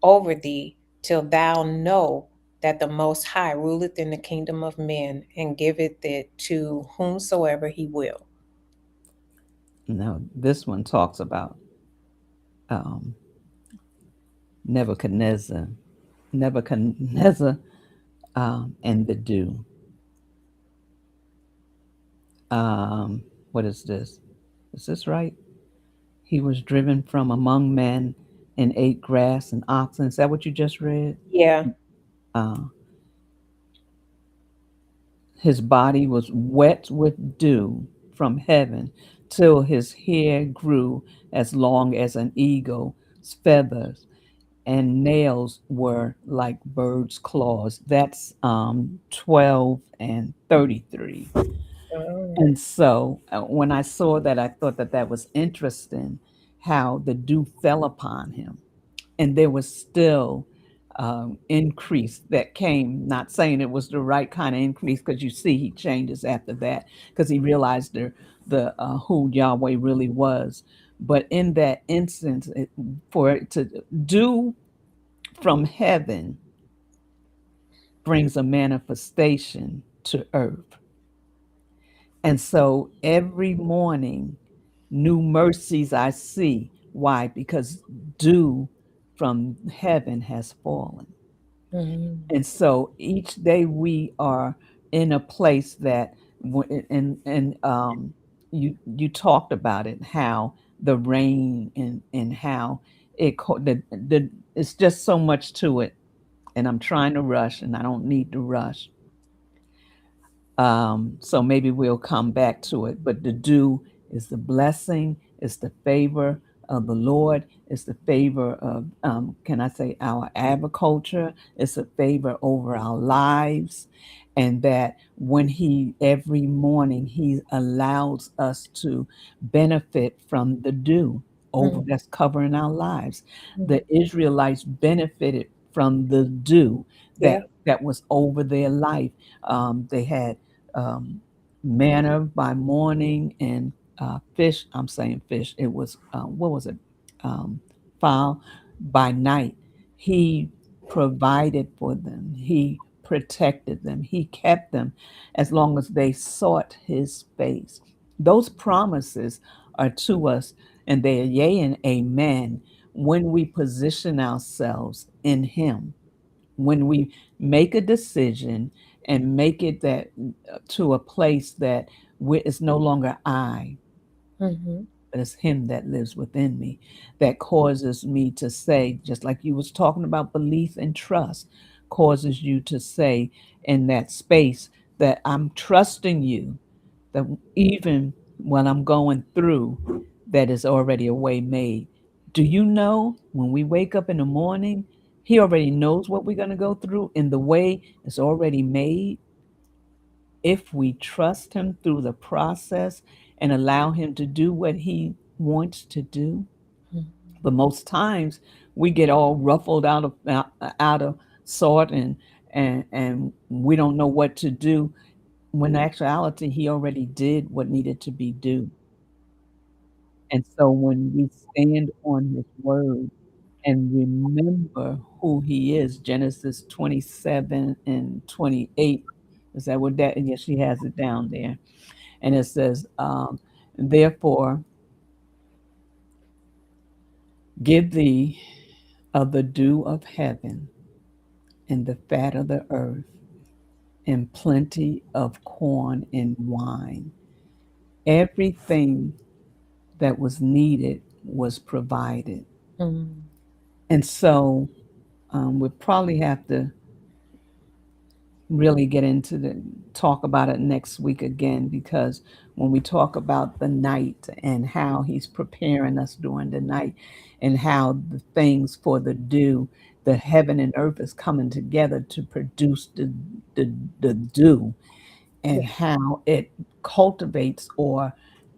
over thee, till thou know that the Most High ruleth in the kingdom of men, and giveth it to whomsoever he will. No, this one talks about um, Nebuchadnezzar. Nebuchadnezzar and the dew. What is this? Is this right? He was driven from among men and ate grass and oxen. Is that what you just read? Yeah. Uh, his body was wet with dew from heaven till his hair grew as long as an eagle's feathers, and nails were like birds' claws. That's 12 and 33. Oh. And so when I saw that, I thought that that was interesting how the dew fell upon him. And there was still increase that came, not saying it was the right kind of increase, because you see he changes after that because he realized the who Yahweh really was. But in that instance, for it to do from heaven brings a manifestation to earth. And so every morning, new mercies I see. Why? Because dew from heaven has fallen. Mhm. And so each day we are in a place that, you talked about it, how the rain and how it's just so much to it, and I'm trying to rush, and I don't need to rush. So maybe we'll come back to it. But the dew is the blessing, it's the favor of the Lord, it's the favor of, can I say, our agriculture, it's a favor over our lives. And that when He, every morning, He allows us to benefit from the dew over Mhm. that's covering our lives. The Israelites benefited from the dew Yeah. that was over their life. They had um, manna by morning and fish. I'm saying fish. It was what was it? Um, fowl by night. He provided for them. He protected them. He kept them as long as they sought His face. Those promises are to us, and they are yea and amen when we position ourselves in Him, when we make a decision and make it that to a place that it's no longer I, Mhm. but it's Him that lives within me, that causes me to say, just like you was talking about belief and trust, causes you to say in that space that I'm trusting you, that even when I'm going through, that is already a way made. Do you know when we wake up in the morning, he already knows what we're going to go through, and the way is already made if we trust him through the process and allow him to do what he wants to do. Mm. But most times we get all ruffled out of sort, and we don't know what to do, when in actuality he already did what needed to be done. And so when we stand on his word and remember who he is, Genesis 27 and 28, is that what that? Yes, she has it down there. And it says, therefore, give thee of the dew of heaven and the fat of the earth and plenty of corn and wine. Everything that was needed was provided. Mm. And so we probably have to really get into the talk about it next week again, because when we talk about the night and how he's preparing us during the night and how the things for the dew, the heaven and earth is coming together to produce the, the dew, and Yeah. how it cultivates or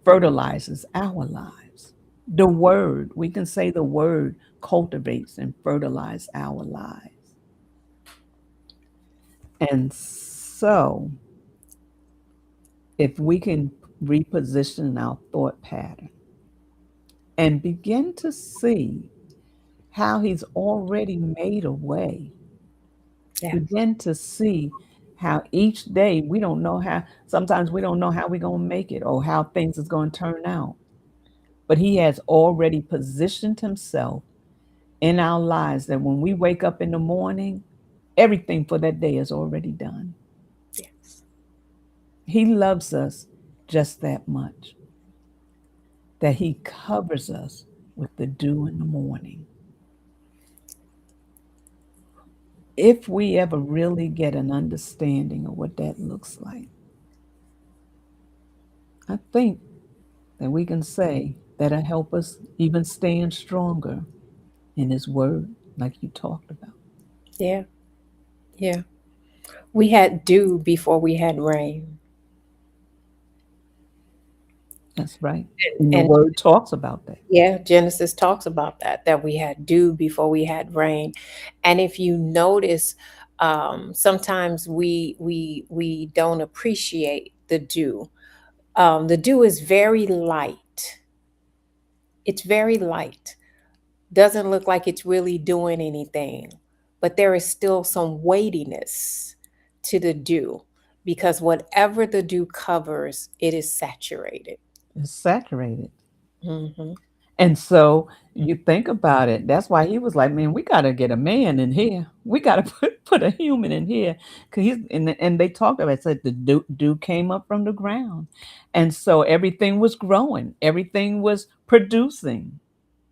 fertilizes our lives. The word, we can say the word cultivates and fertilizes our lives. And so, if we can reposition our thought pattern and begin to see how he's already made a way, Yeah. begin to see how each day we don't know how, sometimes we don't know how we're going to make it or how things is going to turn out. But he has already positioned himself in our lives that when we wake up in the morning, everything for that day is already done. Yes. He loves us just that much, that he covers us with the dew in the morning. If we ever really get an understanding of what that looks like, I think that we can say that'll help us even stand stronger in his word, like you talked about. Yeah. Yeah. We had dew before we had rain. That's right. And the And word talks about that. yeah, Genesis talks about that we had dew before we had rain. And if you notice, sometimes we don't appreciate the dew. The dew is very light. It's very light. Doesn't look like it's really doing anything, but there is still some weightiness to the dew, because whatever the dew covers, it is saturated. It's saturated. Hmm. And so you think about it. That's why he was like, "Man, we got to get a man in here. We got to put a human in here." Because and they talked about it. Said the dew came up from the ground, and so everything was growing. Everything was producing.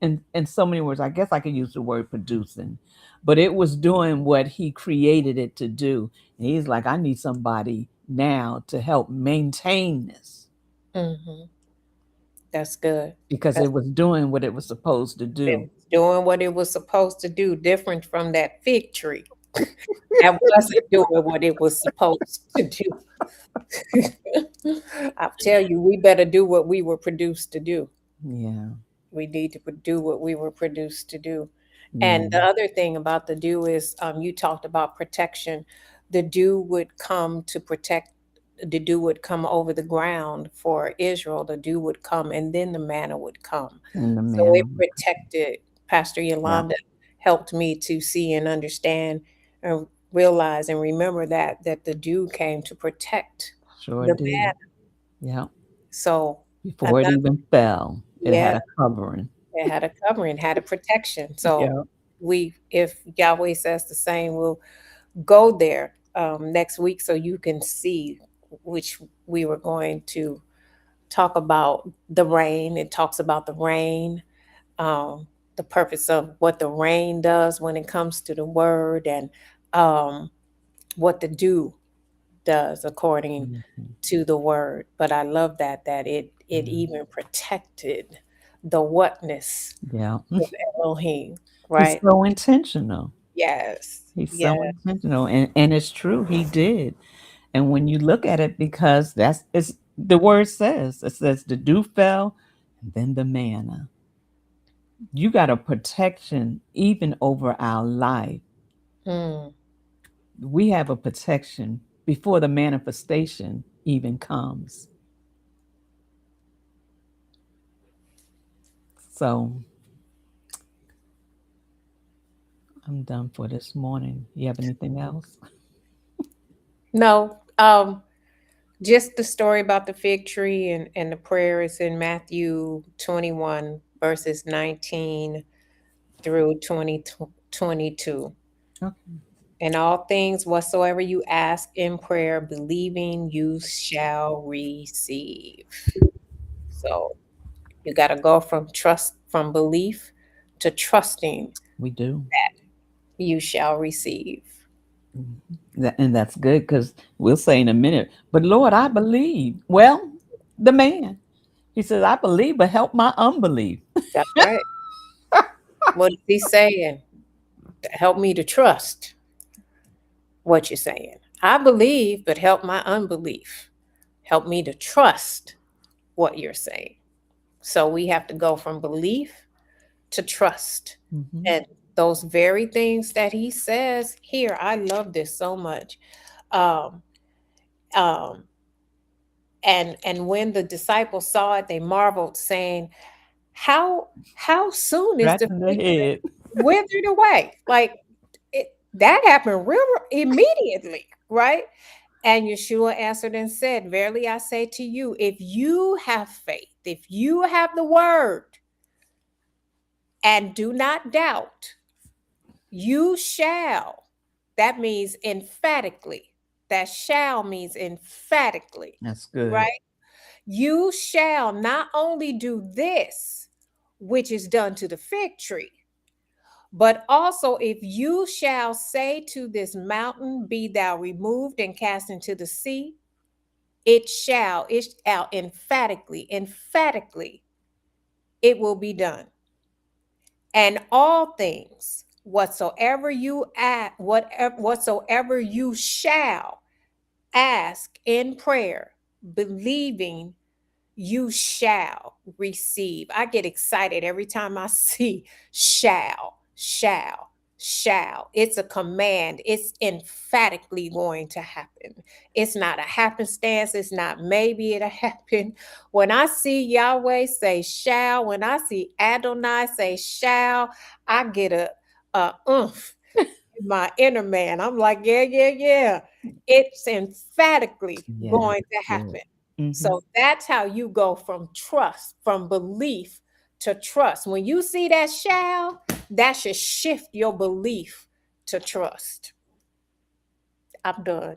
In so many words, I guess I could use the word producing, but it was doing what he created it to do. And he's like, "I need somebody now to help maintain this." Hmm. That's good. Because That's it was doing what it was supposed to it do. was doing what it was supposed to do, different from that fig tree that wasn't doing what it was supposed to do. I'll tell you, we better do what we were produced to do. Yeah, We need to do what we were produced to do. yeah, And the other thing about the dew is, you talked about protection. The dew would come to protect. The dew would come over the ground for Israel. The dew would come, and then the manna would come. and the So manner. it protected. Pastor Yeah, Yolanda helped me to see and understand and realize and remember that the dew came to protect sure the did. manna. Yeah, So before it another, even fell, it had yeah, a covering. it had a covering, had a protection. So Yeah, if Yahweh says the same, we'll go there next week so you can see, which we were going to talk about the rain. It talks about the rain, the purpose of what the rain does when it comes to the word, and what the do does according Mhm. to the word. But I love that it Mhm. even protected the whatness Yeah. of Elohim, He's right? so intentional. Yes. He's Yeah. so intentional. And it's true, he did. And when you look at it, because that's it's the word says, it says the dew fell and then the manna. You got a protection even over our life. Mm. We have a protection before the manifestation even comes. So I'm done for this morning. You have anything else? No, just the story about the fig tree and the prayer is in Matthew 21, verses 19 through 22. Okay. And all things whatsoever you ask in prayer, believing you shall receive. So you got to go from belief to trusting We do. you shall receive. Mhm. And that's good because we'll say in a minute, but Lord, I believe. Well, the man, he says, I believe, but help my unbelief. That's right. What is he saying? Help me to trust what you're saying. I believe, but help my unbelief. Help me to trust what you're saying. So we have to go from belief to trust. Mhm. And those very things that he says here, I love this so much. Um, um, and when the disciples saw it, they marveled, saying, how soon is the Scratching the fig tree head. withered away? Like that happened real immediately, right? And Yeshua answered and said, verily I say to you, if you have faith, if you have the word and do not doubt, you shall. That means emphatically. That shall means emphatically, That's good. right? You shall not only do this, which is done to the fig tree, but also if you shall say to this mountain, be thou removed and cast into the sea, it shall emphatically, it will be done. And all things whatsoever you shall ask in prayer, believing you shall receive. I get excited every time I see shall. It's a command. It's emphatically going to happen. It's not a happenstance. It's not maybe it'll happen. When I see Yahweh say shall, when I see Adonai say shall, I get a oomph in my inner man. I'm like, yeah. It's emphatically Yeah, going to that's good. happen. Hmm. So that's how you go from belief to trust. When you see that shall, that should shift your belief to trust. I'm done.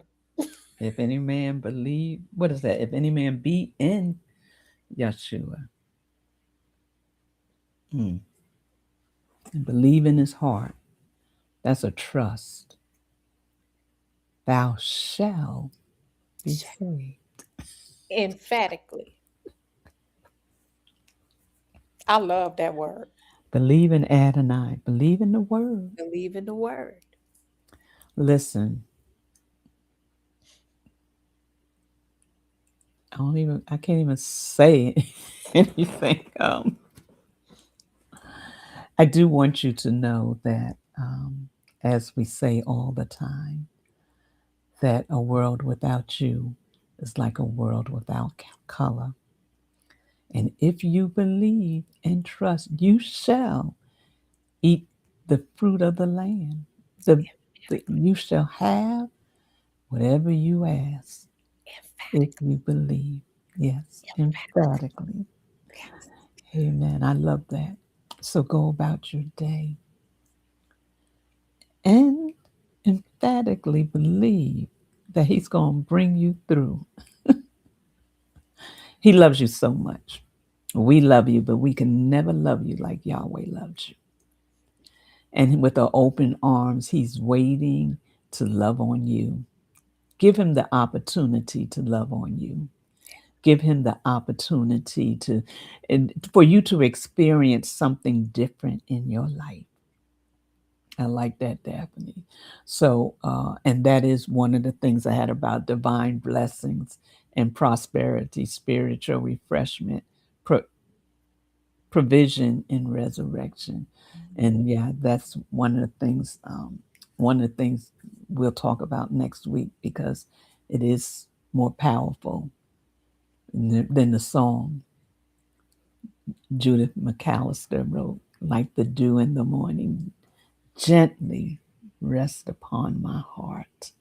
If any man believe, what is that? If any man be in Yeshua, mm, and believe in his heart, that's a trust. Thou shalt be saved. Emphatically. I love that word. Believe in Adonai. Believe in the word. Believe in the word. Listen, I can't even say anything. I do want you to know that, as we say all the time, that a world without you is like a world without color. And if you believe and trust, you shall eat the fruit of the land. The, you shall have whatever you ask if Emphatically. you believe. Yes, emphatically. Amen. I love that. So go about your day and emphatically believe that He's going to bring you through. He loves you so much. We love you, but we can never love you like Yahweh loves you. And with the open arms, He's waiting to love on you. Give him the opportunity to love on you. Give him the opportunity to, and for you to experience something different in your life. I like that, Daphne. So, and that is one of the things I had about divine blessings and prosperity, spiritual refreshment, pro- provision, and resurrection. And yeah, that's one of the things. One of the things we'll talk about next week because it is more powerful than the song Judith McAllister wrote, like the dew in the morning, gently rest upon my heart.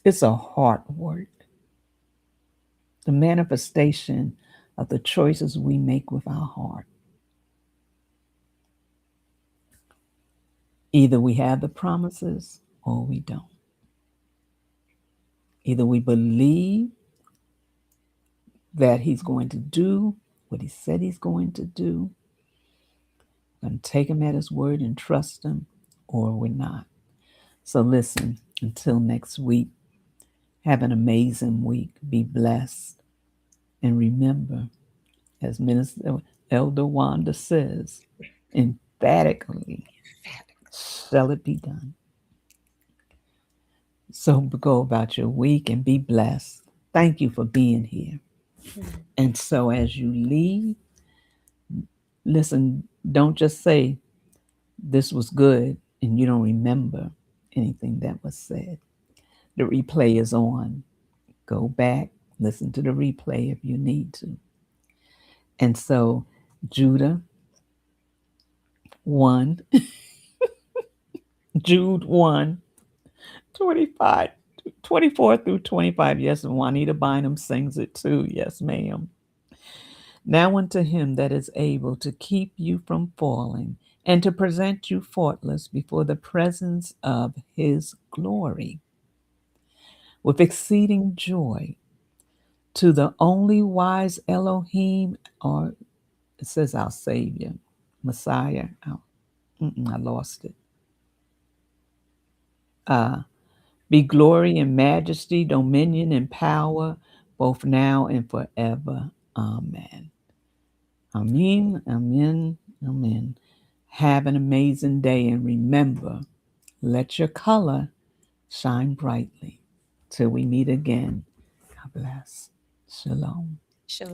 It's a heart work, the manifestation of the choices we make with our heart. Either we have the promises or we don't. Either we believe that he's going to do what he said he's going to do, and take him at his word and trust him, or we're not. So listen, until next week, have an amazing week. Be blessed. And remember, as Minister Elder Wanda says, emphatically, shall it be done. So go about your week and be blessed. Thank you for being here. And so as you leave, listen, don't just say, this was good, and you don't remember anything that was said. The replay is on. Go back, listen to the replay if you need to. And so, Jude 1, 25, 24 through 25. Yes, and Juanita Bynum sings it too. Yes, ma'am. Now unto him that is able to keep you from falling and to present you faultless before the presence of his glory with exceeding joy, to the only wise Elohim, or it says our Savior, Messiah. I lost it. Be glory and majesty, dominion and power, both now and forever. Amen. Amen, amen, amen. Have an amazing day, and remember, let your color shine brightly. Till we meet again. God bless. Shalom. Shalom.